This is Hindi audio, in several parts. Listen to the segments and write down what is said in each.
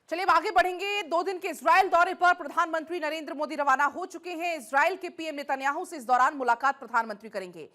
चलिए अब आगे बढ़ेंगे। 2 दिन के इजराइल दौरे पर प्रधानमंत्री नरेंद्र मोदी रवाना हो चुके हैं। इजराइल के पीएम नेतन्याहू से इस दौरान मुलाकात प्रधानमंत्री करेंगे।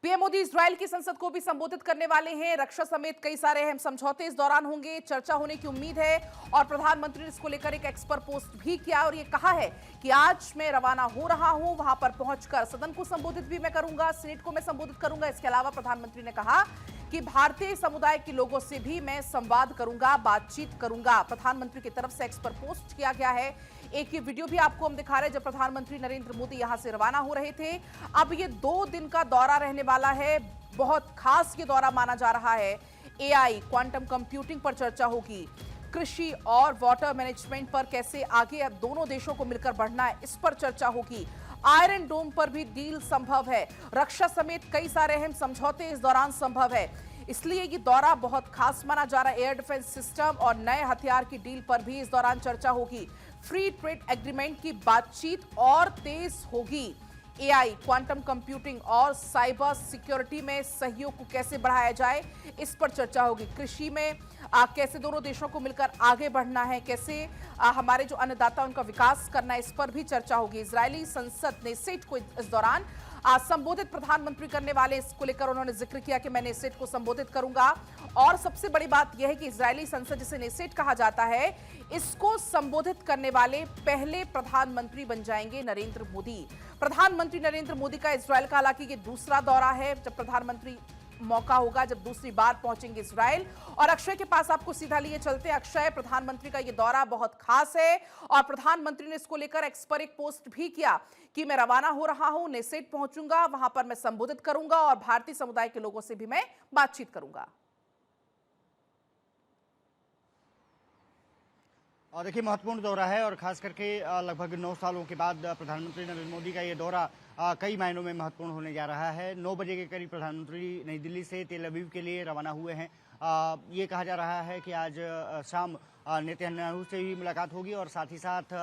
पीएम मोदी इजराइल की संसद को भी संबोधित करने वाले हैं। रक्षा समेत कई सारे अहम समझौते इस दौरान होंगे, चर्चा होने की उम्मीद है। और प्रधानमंत्री ने इसको लेकर एक एक्सपर्ट पोस्ट भी किया और ये कहा है कि आज मैं रवाना हो रहा हूं, वहां पर पहुंचकर सदन को संबोधित भी मैं करूंगा, सीनेट को मैं संबोधित करूंगा। इसके अलावा प्रधानमंत्री ने कहा कि भारतीय समुदाय के लोगों से भी मैं संवाद करूंगा, बातचीत करूंगा। प्रधानमंत्री की तरफ से एक्सपर्ट पोस्ट किया गया है। एक ये वीडियो भी आपको हम दिखा रहे हैं जब प्रधानमंत्री नरेंद्र मोदी यहां से रवाना हो रहे थे। अब ये 2 दिन का दौरा रहने वाला है, बहुत खास ये दौरा माना जा रहा है। एआई, क्वांटम कंप्यूटिंग पर चर्चा होगी, कृषि और वाटर मैनेजमेंट पर कैसे आगे अब दोनों देशों को मिलकर बढ़ना है, इस पर चर्चा होगी। आयरन डोम पर भी डील संभव है। रक्षा समेत कई सारे अहम समझौते इस दौरान संभव है, इसलिए ये दौरा बहुत खास माना जा रहा है। एयर डिफेंस सिस्टम और नए हथियार की डील पर भी इस दौरान चर्चा होगी। फ्री ट्रेड एग्रीमेंट की बातचीत और तेज होगी। एआई, क्वांटम कंप्यूटिंग और साइबर सिक्योरिटी में सहयोग को कैसे बढ़ाया जाए, इस पर चर्चा होगी। कृषि में कैसे दोनों देशों को मिलकर आगे बढ़ना है, कैसे हमारे जो अन्नदाता उनका विकास करना है, इस पर भी चर्चा होगी। इजरायली संसद नेसेट को इस दौरान संबोधित प्रधानमंत्री करने वाले, इसको लेकर उन्होंने जिक्र किया कि मैं नेसेट को संबोधित करूंगा। और सबसे बड़ी बात यह है कि इजरायली संसद, जिसे नेसेट कहा जाता है, इसको संबोधित करने वाले पहले प्रधानमंत्री बन जाएंगे नरेंद्र मोदी। प्रधानमंत्री नरेंद्र मोदी का इजरायल का हालांकि ये दूसरा दौरा है, जब प्रधानमंत्री मौका होगा जब दूसरी बार पहुंचेंगे इजरायल। और अक्षय के पास आपको सीधा लिए चलते हैं। अक्षय, प्रधानमंत्री का यह दौरा बहुत खास है और प्रधानमंत्री ने इसको लेकर एक्सपर्ट एक पोस्ट भी किया कि मैं रवाना हो रहा हूं, नेसेट पहुंचूंगा, वहां पर मैं संबोधित करूंगा और भारतीय समुदाय के लोगों से भी मैं बातचीत करूंगा। और देखिए, महत्वपूर्ण दौरा है और खास करके लगभग 9 सालों के बाद प्रधानमंत्री नरेंद्र मोदी का ये दौरा कई मायनों में महत्वपूर्ण होने जा रहा है। 9 बजे के करीब प्रधानमंत्री नई दिल्ली से तेल अवीव के लिए रवाना हुए हैं। ये कहा जा रहा है कि आज शाम नेतन्याहू से भी मुलाकात होगी और साथ ही साथ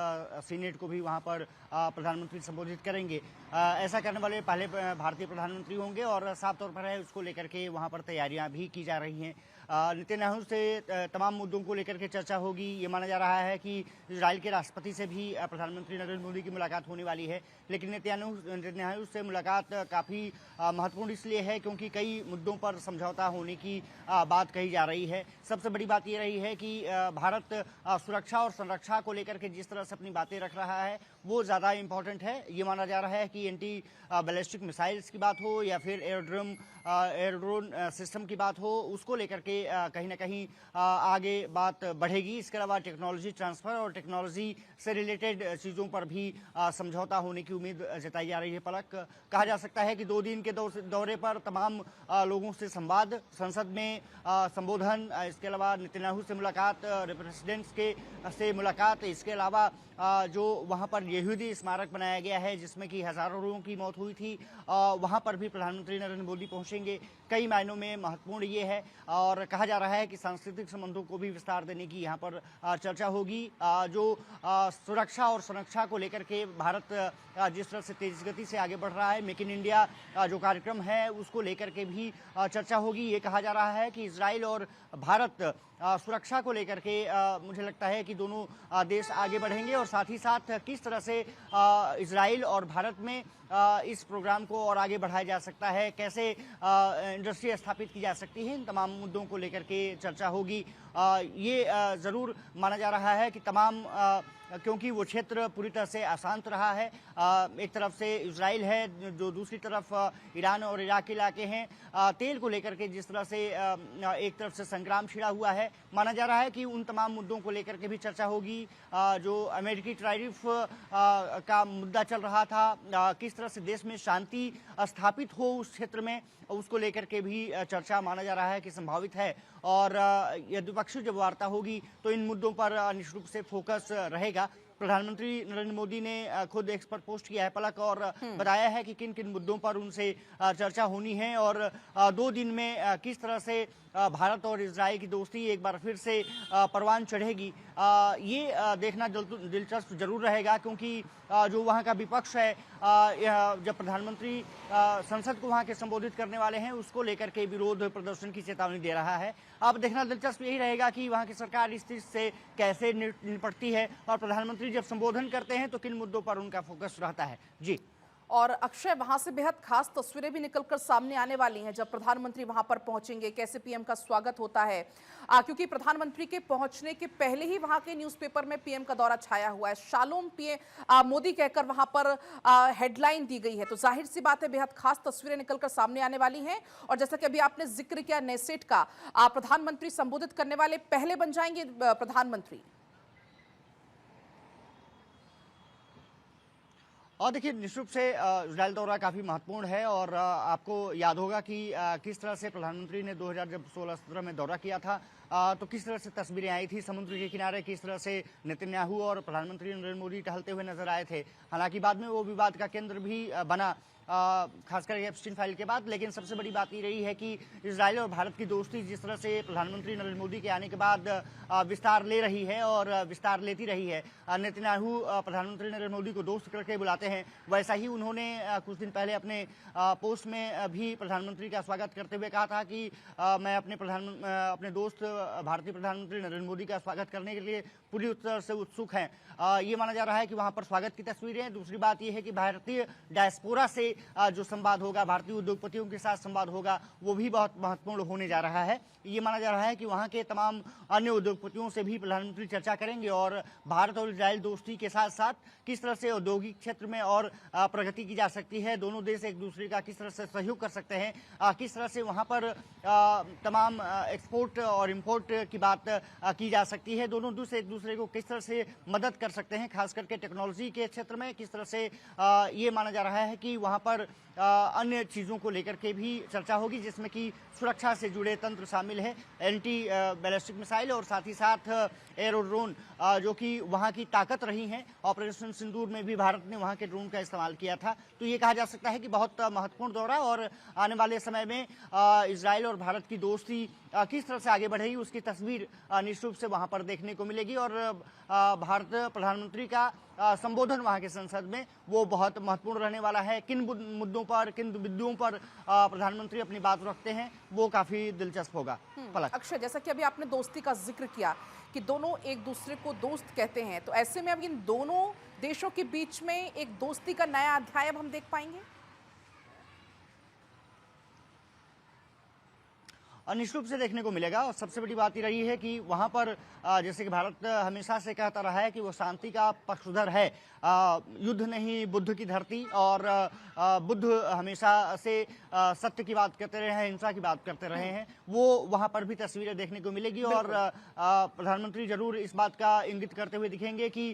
सीनेट को भी वहां पर प्रधानमंत्री संबोधित करेंगे। ऐसा करने वाले पहले भारतीय प्रधानमंत्री होंगे और साफ तौर पर है उसको लेकर के वहां पर तैयारियां भी की जा रही हैं। नेतन्याहू से तमाम मुद्दों को लेकर के चर्चा होगी। ये माना जा रहा है कि इजराइल के राष्ट्रपति से भी प्रधानमंत्री नरेंद्र मोदी की मुलाकात होने वाली है। लेकिन नेतन्याहू से मुलाकात काफ़ी महत्वपूर्ण इसलिए है क्योंकि कई मुद्दों पर समझौता होने की बात कही जा रही है। सबसे बड़ी बात ये रही है कि भारत सुरक्षा और संरक्षा को लेकर के जिस तरह से अपनी बातें रख रहा है वो ज़्यादा इम्पोर्टेंट है। ये माना जा रहा है कि एंटी बैलिस्टिक मिसाइल्स की बात हो या फिर एयरड्रोन सिस्टम की बात हो, उसको लेकर के कहीं ना कहीं आगे बात बढ़ेगी। इसके अलावा टेक्नोलॉजी ट्रांसफर और टेक्नोलॉजी से रिलेटेड चीज़ों पर भी समझौता होने की उम्मीद जताई जा रही है। पलक, कहा जा सकता है कि 2 दिन के दौरे पर तमाम लोगों से संवाद, संसद में संबोधन, इसके अलावा नेतन्याहू से मुलाकात, प्रेसिडेंट्स से मुलाकात, इसके अलावा जो वहाँ पर यहूदी स्मारक बनाया गया है जिसमें कि हज़ारों लोगों की मौत हुई थी, वहाँ पर भी प्रधानमंत्री नरेंद्र मोदी पहुँचेंगे। कई मायनों में महत्वपूर्ण ये है और कहा जा रहा है कि सांस्कृतिक संबंधों को भी विस्तार देने की यहाँ पर चर्चा होगी। जो सुरक्षा और संरक्षा को लेकर के भारत जिस तरह से तेज गति से आगे बढ़ रहा है, मेक इन इंडिया जो कार्यक्रम है उसको लेकर के भी चर्चा होगी। ये कहा जा रहा है कि इजराइल और भारत सुरक्षा को लेकर के मुझे लगता है कि दोनों देश आगे बढ़ेंगे और साथ ही साथ किस तरह से इजराइल और भारत में इस प्रोग्राम को और आगे बढ़ाया जा सकता है, कैसे इंडस्ट्री स्थापित की जा सकती है, इन तमाम मुद्दों को लेकर के चर्चा होगी। ये ज़रूर माना जा रहा है कि तमाम क्योंकि वो क्षेत्र पूरी तरह से अशांत रहा है। एक तरफ से इजराइल है जो दूसरी तरफ ईरान और इराक के इलाके हैं। तेल को लेकर के जिस तरह से एक तरफ से संग्राम छिड़ा हुआ है, माना जा रहा है कि उन तमाम मुद्दों को लेकर के भी चर्चा होगी। जो अमेरिकी टैरिफ का मुद्दा चल रहा था, किस तरह से देश में शांति स्थापित हो उस क्षेत्र में, उसको लेकर के भी चर्चा माना जा रहा है कि संभावित है। और यह द्विपक्षीय जब वार्ता होगी तो इन मुद्दों पर निश्चित रूप से फोकस रहेगा। प्रधानमंत्री नरेंद्र मोदी ने खुद एक्सपर्ट पोस्ट किया है पलक और बताया है कि किन किन मुद्दों पर उनसे चर्चा होनी है और 2 दिन में किस तरह से भारत और इजराइल की दोस्ती एक बार फिर से परवान चढ़ेगी, ये देखना दिलचस्प जरूर रहेगा, क्योंकि जो वहाँ का विपक्ष है, जब प्रधानमंत्री संसद को वहाँ के संबोधित करने वाले हैं, उसको लेकर के विरोध प्रदर्शन की चेतावनी दे रहा है। अब देखना दिलचस्प यही रहेगा कि वहाँ की सरकार इस चीज से कैसे निपटती है और प्रधानमंत्री जब संबोधन करते हैं तो किन मुद्दों पर उनका फोकस रहता है। जी। और अक्षय, वहां से बेहद खास तस्वीरें भी निकलकर सामने आने वाली हैं जब प्रधानमंत्री वहां पर पहुंचेंगे, कैसे पीएम का स्वागत होता है, क्योंकि प्रधानमंत्री के पहुंचने के पहले ही वहां के न्यूज़पेपर में पीएम का दौरा छाया हुआ है। शालोम पीएम मोदी कहकर वहां पर हेडलाइन दी गई है, तो जाहिर सी बात है बेहद खास तस्वीरें निकलकर सामने आने वाली हैं। और जैसा कि अभी आपने जिक्र किया नेसेट का, प्रधानमंत्री संबोधित करने वाले पहले बन जाएंगे प्रधानमंत्री। और देखिए, निश्चित रूप से इजराइल दौरा काफ़ी महत्वपूर्ण है और आपको याद होगा कि किस तरह से प्रधानमंत्री ने 2016-17 में दौरा किया था, तो किस तरह से तस्वीरें आई थी समुद्र के किनारे, किस तरह से नेतन्याहू और प्रधानमंत्री नरेंद्र मोदी टहलते हुए नजर आए थे। हालांकि बाद में वो विवाद का केंद्र भी बना, खासकर एप्स्टीन फाइल के बाद। लेकिन सबसे बड़ी बात ये रही है कि इजराइल और भारत की दोस्ती जिस तरह से प्रधानमंत्री नरेंद्र मोदी के आने के बाद विस्तार ले रही है और विस्तार लेती रही है। नेतन्याहू प्रधानमंत्री नरेंद्र मोदी को दोस्त करके बुलाते हैं, वैसा ही उन्होंने कुछ दिन पहले अपने पोस्ट में भी प्रधानमंत्री का स्वागत करते हुए कहा था कि मैं अपने दोस्त भारतीय प्रधानमंत्री नरेंद्र मोदी का स्वागत करने के लिए पूरी तरह से उत्सुक हैं। ये माना जा रहा है कि वहां पर स्वागत की तस्वीरें। दूसरी बात यह है कि भारतीय डायस्पोरा से जो संवाद होगा, भारतीय उद्योगपतियों के साथ संवाद होगा, वो भी बहुत महत्वपूर्ण होने जा रहा है। ये माना जा रहा है कि वहां के तमाम अन्य उद्योगपतियों से भी प्रधानमंत्री चर्चा करेंगे और भारत और इजराइल दोस्ती के साथ साथ किस तरह से औद्योगिक क्षेत्र में और प्रगति की जा सकती है, दोनों देश एक दूसरे का किस तरह से सहयोग कर सकते हैं, किस तरह से वहां पर तमाम एक्सपोर्ट और इम्पोर्ट की बात की जा सकती है, दोनों देश एक दूसरे को किस तरह से मदद कर सकते हैं, खास करके टेक्नोलॉजी के क्षेत्र में किस तरह से ये माना जा रहा है कि वहां पर अन्य चीज़ों को लेकर के भी चर्चा होगी, जिसमें कि सुरक्षा से जुड़े तंत्र शामिल है, एंटी बैलिस्टिक मिसाइल और साथ ही साथ एरो ड्रोन, जो कि वहां की ताकत रही हैं। ऑपरेशन सिंदूर में भी भारत ने वहां के ड्रोन का इस्तेमाल किया था। तो ये कहा जा सकता है कि बहुत महत्वपूर्ण दौरा और आने वाले समय में इजराइल और भारत की दोस्ती किस तरह से आगे बढ़ेगी, उसकी तस्वीर निश्चित रूप से वहां पर देखने को मिलेगी। और भारत प्रधानमंत्री का संबोधन वहां के संसद में वो बहुत महत्वपूर्ण रहने वाला है। किन मुद्दों पर, किन बिंदुओं पर प्रधानमंत्री अपनी बात रखते हैं, वो काफी दिलचस्प होगा। पलक। अक्षय, जैसा कि अभी आपने दोस्ती का जिक्र किया कि दोनों एक दूसरे को दोस्त कहते हैं, तो ऐसे में अब इन दोनों देशों के बीच में एक दोस्ती का नया अध्याय अब हम देख पाएंगे? निश्चित रूप से देखने को मिलेगा। और सबसे बड़ी बात ये रही है कि वहां पर जैसे कि भारत हमेशा से कहता रहा है कि वो शांति का पक्षधर है, युद्ध नहीं बुद्ध की धरती, और बुद्ध हमेशा से सत्य की बात करते रहे हैं, हिंसा की बात करते रहे हैं, वो वहां पर भी तस्वीरें देखने को मिलेगी। और प्रधानमंत्री जरूर इस बात का इंगित करते हुए दिखेंगे कि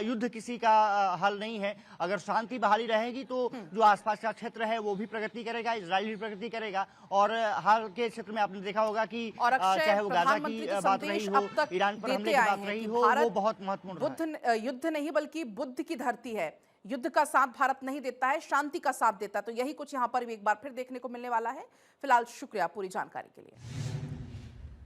युद्ध किसी का हल नहीं है। अगर शांति बहाली रहेगी तो जो आसपास का क्षेत्र है वो भी प्रगति करेगा, इजराइल भी प्रगति करेगा। और हाल के क्षेत्र में आपने देखा होगा कि चाहे वो गाजा की बात रही हो, ईरान पर हमले की बात रही हो, वो बहुत महत्वपूर्ण है। युद्ध नहीं बल्कि बुद्ध की धरती है, युद्ध का साथ भारत नहीं देता है, शांति का साथ देता है। तो यही कुछ यहाँ पर भी एक बार फिर देखने को मिलने वाला है। फिलहाल शुक्रिया पूरी जानकारी के लिए।